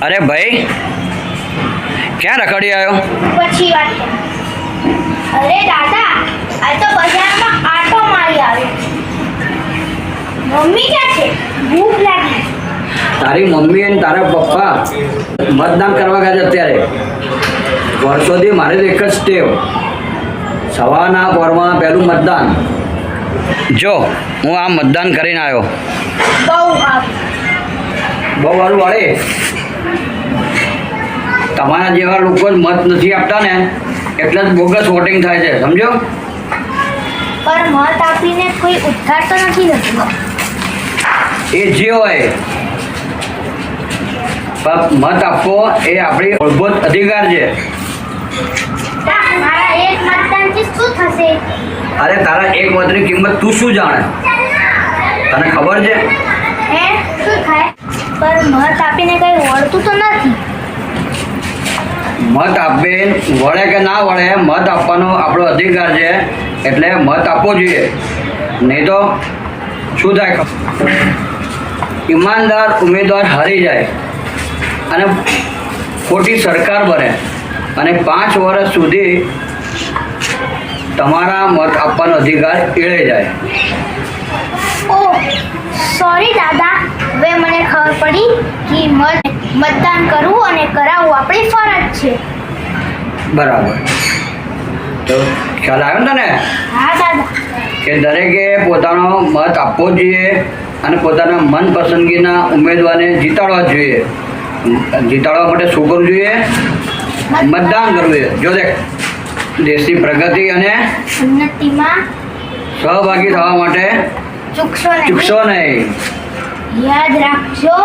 અરે ભાઈ, ક્યાં રખડી આવ્યો? પછી વાત કરીએ. અરે દાદા, આ તો બજારમાં આટો મારી આવ્યો. મમ્મી ક્યાં છે? ભૂખ લાગી. તારી મમ્મી અને તારા પપ્પા મતદાન કરવા ગયા છે અત્યારે. વર્ષોથી મારે તો એક જ ટેવ, સવારના પોરમાં પહેલું મતદાન. જો હું આ મતદાન કરીને આવ્યો. બહુ સારું. બહુ સારું વાળે. તમારા જેવા લોકો જ મત નથી આપતા ને એટલે જ બોગસ વોટિંગ થાય છે, સમજો? પર મત આપીને કોઈ ઉદ્ધાર તો નથી થતો. એ જે હોય, પણ મત આપવો એ આપણી મૂળભૂત અધિકાર છે. મારા એક મતદાનથી શું થશે? અરે તારા એક મતની કિંમત તું શું જાણે? તને ખબર છે? હે, શું થાય? પર મત આપીને કઈ વળતું તો નથી. મત આપે વળે કે ના વળે, મત આપવાનો આપણો અધિકાર છે, એટલે મત આપવો જોઈએ. નહીં તો શું થાય? ઈમાનદાર ઉમેદવાર હારી જાય અને ખોટી સરકાર બને અને 5 વર્ષ સુધી તમારા મત આપવાનો અધિકાર એળે જાય. ઓહ, સોરી દાદા. હવે મને ખબર પડી કે મતદાન કરવું અને કરાવવું આપણી ફરજ છે. બરાબર. તો ખ્યાલ આવ્યો ને તને હા દાદા. કે દરેકે પોતાનો મત આપવો જ જોઈએ અને પોતાના મનપસંદગીના ઉમેદવારને જીતાડવા જ જોઈએ. જીતાડવા માટે શું કરવું જોઈએ? મતદાન કરવું જોઈએ. જો દેખ, દેશની પ્રગતિ અને ઉન્નતિમાં સહભાગી થવા માટે ચૂકશો નહીં. ચૂકશો નહીં. યાદ રાખજો.